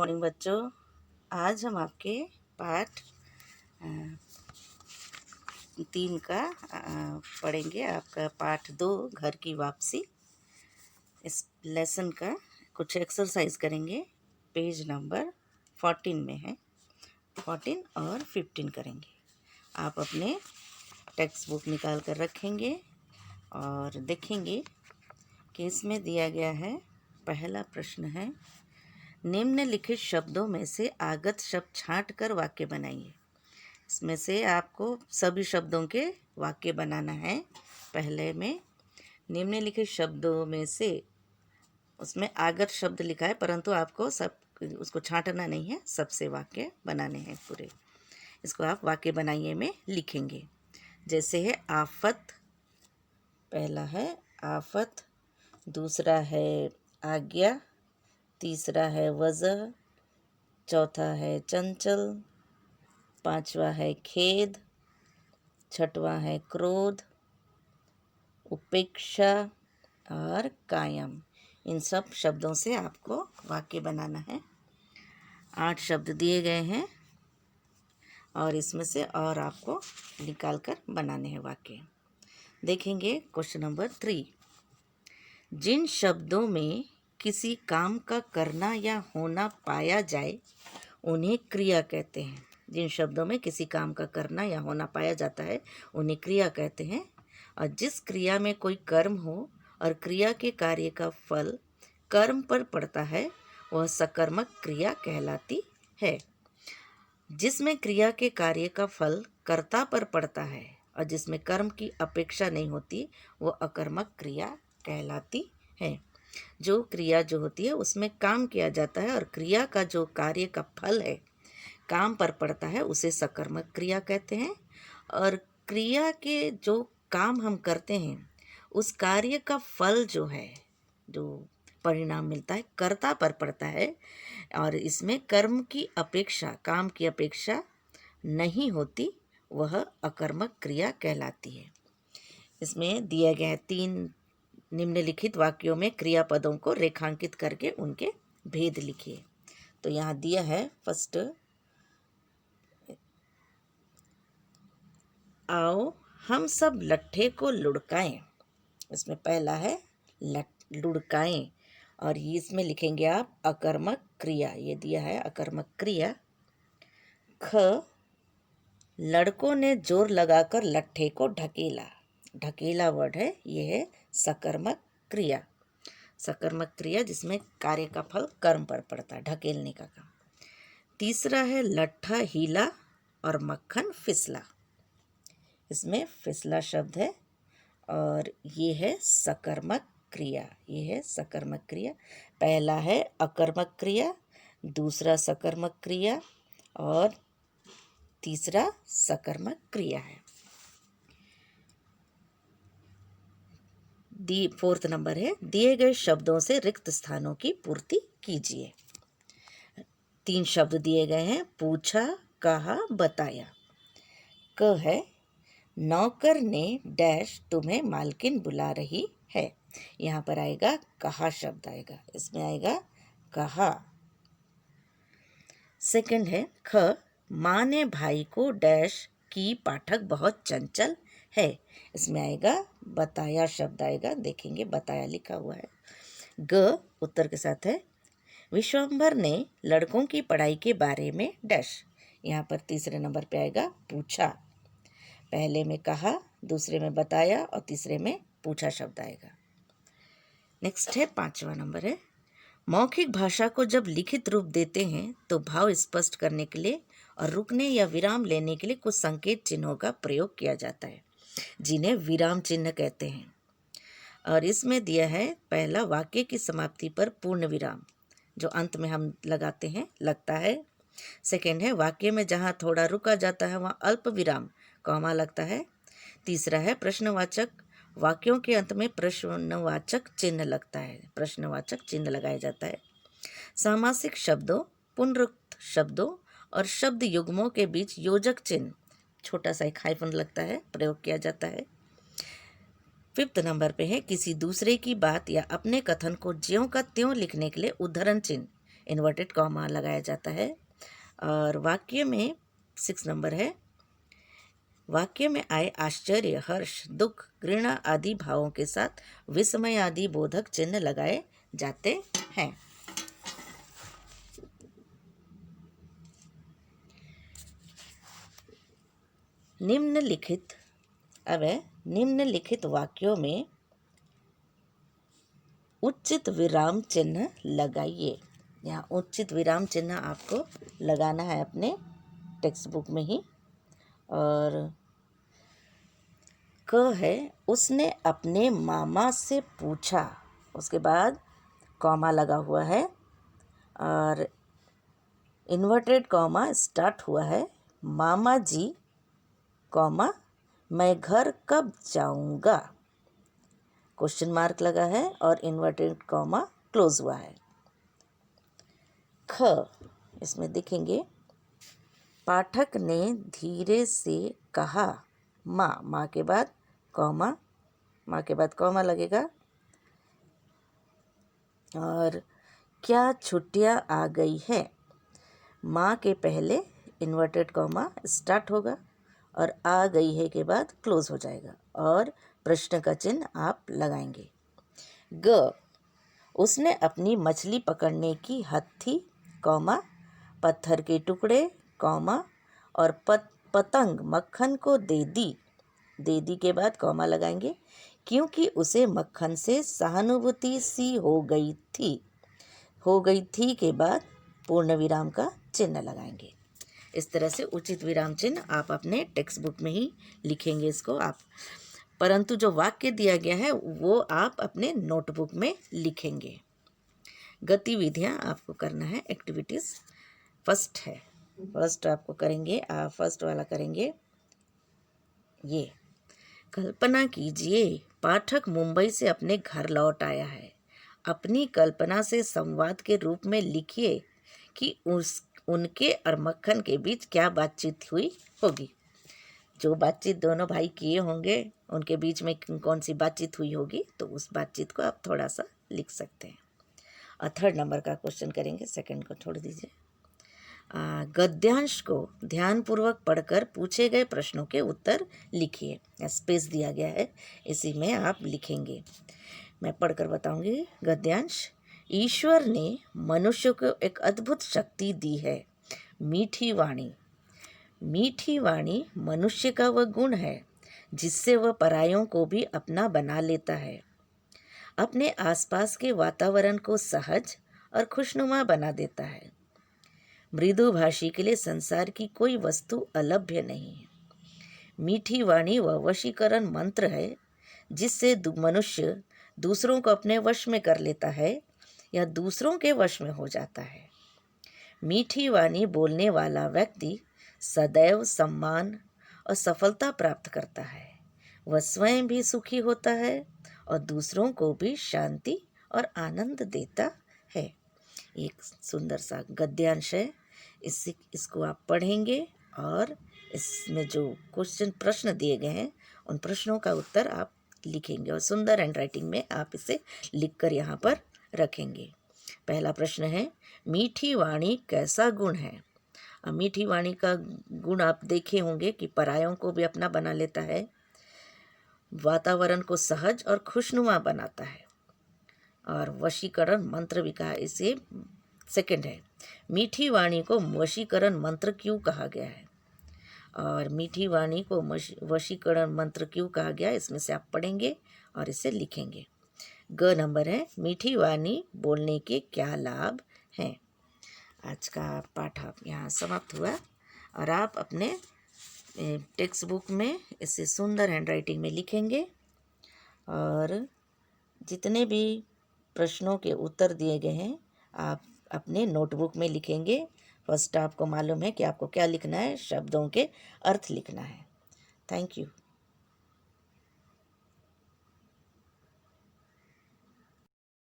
Morning बच्चों, आज हम आपके पाठ 3 का पढ़ेंगे। आपका पाठ 2 घर की वापसी। इस लेसन का कुछ एक्सरसाइज करेंगे। पेज नंबर 14 में है। 14 और 15 करेंगे। आप अपने टेक्स्ट बुक निकाल कर रखेंगे और देखेंगे कि इसमें दिया गया है। पहला प्रश्न है, निम्नलिखित शब्दों में से आगत शब्द छांट कर वाक्य बनाइए। इसमें से आपको सभी शब्दों के वाक्य बनाना है। पहले में निम्नलिखित शब्दों में से, उसमें आगत शब्द लिखा है, परंतु आपको सब उसको छांटना नहीं है, सबसे वाक्य बनाने हैं पूरे। इसको आप वाक्य बनाइए में लिखेंगे। जैसे है आफत, पहला है आफत, दूसरा है आज्ञा, तीसरा है वजह, चौथा है चंचल, पांचवा है खेद, छठवां है क्रोध, उपेक्षा और कायम। इन सब शब्दों से आपको वाक्य बनाना है। 8 शब्द दिए गए हैं और इसमें से और आपको निकाल कर बनाने हैं वाक्य। देखेंगे क्वेश्चन नंबर 3। जिन शब्दों में किसी काम का करना या होना पाया जाए उन्हें क्रिया कहते हैं। जिन शब्दों में किसी काम का करना या होना पाया जाता है उन्हें क्रिया कहते हैं। और जिस क्रिया में कोई कर्म हो और क्रिया के कार्य का फल कर्म पर पड़ता है वह सकर्मक क्रिया कहलाती है। जिसमें क्रिया के कार्य का फल कर्ता पर पड़ता है और जिसमें कर्म की अपेक्षा नहीं होती वह अकर्मक क्रिया कहलाती है। जो क्रिया जो होती है उसमें काम किया जाता है और क्रिया का जो कार्य का फल है काम पर पड़ता है उसे सकर्मक क्रिया कहते हैं। और क्रिया के जो काम हम करते हैं उस कार्य का फल जो है, जो परिणाम मिलता है, कर्ता पर पड़ता है और इसमें कर्म की अपेक्षा, काम की अपेक्षा नहीं होती, वह अकर्मक क्रिया कहलाती है। इसमें दिया गया है 3 निम्नलिखित वाक्यों में क्रियापदों को रेखांकित करके उनके भेद लिखिए। तो यहाँ दिया है फर्स्ट, आओ हम सब लट्ठे को लुढ़काएं। इसमें पहला है लुढ़काएं और इसमें लिखेंगे आप अकर्मक क्रिया। ये दिया है अकर्मक क्रिया। ख, लड़कों ने जोर लगाकर लट्ठे को ढकेला। ढकेला वर्ड है, ये है सकर्मक क्रिया। सकर्मक क्रिया जिसमें कार्य का फल कर्म पर पड़ता है, ढकेलने का काम। तीसरा है लट्ठा हीला और मक्खन फिसला। इसमें फिसला शब्द है और ये है सकर्मक क्रिया। ये है सकर्मक क्रिया। पहला है अकर्मक क्रिया, दूसरा सकर्मक क्रिया और तीसरा सकर्मक क्रिया है। 4th नंबर है, दिए गए शब्दों से रिक्त स्थानों की पूर्ति कीजिए। 3 शब्द दिए गए हैं, पूछा, कहा, बताया। क है, नौकर ने डैश तुम्हें मालकिन बुला रही है। यहाँ पर आएगा कहा शब्द आएगा, इसमें आएगा कहा। सेकंड है ख, माँ ने भाई को डैश की पाठक बहुत चंचल है। इसमें आएगा बताया शब्द आएगा, देखेंगे बताया लिखा हुआ है। ग उत्तर के साथ है, विश्वंभर ने लड़कों की पढ़ाई के बारे में डैश। यहाँ पर तीसरे नंबर पे आएगा पूछा। पहले में कहा, दूसरे में बताया और तीसरे में पूछा शब्द आएगा। नेक्स्ट है 5वां नंबर है, मौखिक भाषा को जब लिखित रूप देते हैं तो भाव स्पष्ट करने के लिए और रुकने या विराम लेने के लिए कुछ संकेत चिन्हों का प्रयोग किया जाता है जिन्हें विराम चिन्ह कहते हैं। और इसमें दिया है पहला, वाक्य की समाप्ति पर पूर्ण विराम जो अंत में हम लगाते हैं लगता है। सेकेंड है, वाक्य में जहाँ थोड़ा रुका जाता है वहाँ अल्प विराम कॉमा लगता है। तीसरा है, प्रश्नवाचक वाक्यों के अंत में प्रश्नवाचक चिन्ह लगता है, प्रश्नवाचक चिन्ह लगाया जाता है। सामासिक शब्दों, पुनरुक्त शब्दों और शब्द युग्मों के बीच योजक चिन्ह छोटा सा एक हाइफन लगता है, प्रयोग किया जाता है। 5th नंबर पे है, किसी दूसरे की बात या अपने कथन को ज्यों का त्यों लिखने के लिए उद्धरण चिन्ह इन्वर्टेड कॉमा लगाया जाता है। और वाक्य में 6 नंबर है, वाक्य में आए आश्चर्य, हर्ष, दुख, घृणा आदि भावों के साथ विस्मय आदि बोधक चिन्ह लगाए जाते हैं। निम्नलिखित वाक्यों में उचित विराम चिन्ह लगाइए। यहाँ उचित विराम चिन्ह आपको लगाना है अपने टेक्स्ट बुक में ही। और क है, उसने अपने मामा से पूछा, उसके बाद कॉमा लगा हुआ है और इन्वर्टेड कॉमा स्टार्ट हुआ है, मामा जी कॉमा मैं घर कब जाऊंगा, क्वेश्चन मार्क लगा है और इन्वर्टेड कॉमा क्लोज हुआ है। ख, इसमें देखेंगे, पाठक ने धीरे से कहा, माँ के बाद कॉमा लगेगा। और क्या छुट्टियाँ आ गई है, माँ के पहले इन्वर्टेड कॉमा स्टार्ट होगा और आ गई है के बाद क्लोज हो जाएगा और प्रश्न का चिन्ह आप लगाएंगे। ग, उसने अपनी मछली पकड़ने की हथी, कॉमा पत्थर के टुकड़े, कॉमा और पतंग मक्खन को दे दी के बाद कॉमा लगाएंगे, क्योंकि उसे मक्खन से सहानुभूति सी हो गई थी के बाद पूर्ण विराम का चिन्ह लगाएंगे। इस तरह से उचित विराम चिन्ह आप अपने टेक्स्ट बुक में ही लिखेंगे इसको आप, परंतु जो वाक्य दिया गया है वो आप अपने नोटबुक में लिखेंगे। गतिविधियाँ आपको करना है, एक्टिविटीज़ फर्स्ट आपको करेंगे, आप फर्स्ट वाला करेंगे ये, कल्पना कीजिए पाठक मुंबई से अपने घर लौट आया है। अपनी कल्पना से संवाद के रूप में लिखिए कि उनके और मक्खन के बीच क्या बातचीत हुई होगी। जो बातचीत दोनों भाई किए होंगे उनके बीच में कौन सी बातचीत हुई होगी, तो उस बातचीत को आप थोड़ा सा लिख सकते हैं। और 3rd नंबर का क्वेश्चन करेंगे, 2nd को छोड़ दीजिए। गद्यांश को ध्यानपूर्वक पढ़कर पूछे गए प्रश्नों के उत्तर लिखिए। स्पेस दिया गया है, इसी में आप लिखेंगे। मैं पढ़कर बताऊंगी गद्यांश। ईश्वर ने मनुष्य को एक अद्भुत शक्ति दी है, मीठी वाणी। मीठी वाणी मनुष्य का वह गुण है जिससे वह परायों को भी अपना बना लेता है, अपने आसपास के वातावरण को सहज और खुशनुमा बना देता है। मृदुभाषी के लिए संसार की कोई वस्तु अलभ्य नहीं है। मीठी वाणी वह वशीकरण मंत्र है जिससे मनुष्य दूसरों को अपने वश में कर लेता है या दूसरों के वश में हो जाता है। मीठी वाणी बोलने वाला व्यक्ति सदैव सम्मान और सफलता प्राप्त करता है। वह स्वयं भी सुखी होता है और दूसरों को भी शांति और आनंद देता है। एक सुंदर सा गद्यांश है, इसको आप पढ़ेंगे और इसमें जो प्रश्न दिए गए हैं उन प्रश्नों का उत्तर आप लिखेंगे और सुंदर हैंडराइटिंग में आप इसे लिखकर यहाँ पर रखेंगे। पहला प्रश्न है, मीठी वाणी कैसा गुण है। मीठी वाणी का गुण आप देखे होंगे कि परायों को भी अपना बना लेता है, वातावरण को सहज और खुशनुमा बनाता है और वशीकरण मंत्र भी कहा। इसे 2nd है, मीठी वाणी को वशीकरण मंत्र क्यों कहा गया है और मीठी वाणी को वशीकरण मंत्र क्यों कहा गया, इसमें से आप पढ़ेंगे और इसे लिखेंगे। ग नंबर है, मीठी वाणी बोलने के क्या लाभ हैं। आज का पाठ आप यहाँ समाप्त हुआ और आप अपने टेक्स्ट बुक में इसे सुंदर हैंडराइटिंग में लिखेंगे और जितने भी प्रश्नों के उत्तर दिए गए हैं आप अपने नोटबुक में लिखेंगे। फर्स्ट आपको मालूम है कि आपको क्या लिखना है, शब्दों के अर्थ लिखना है। Thank you.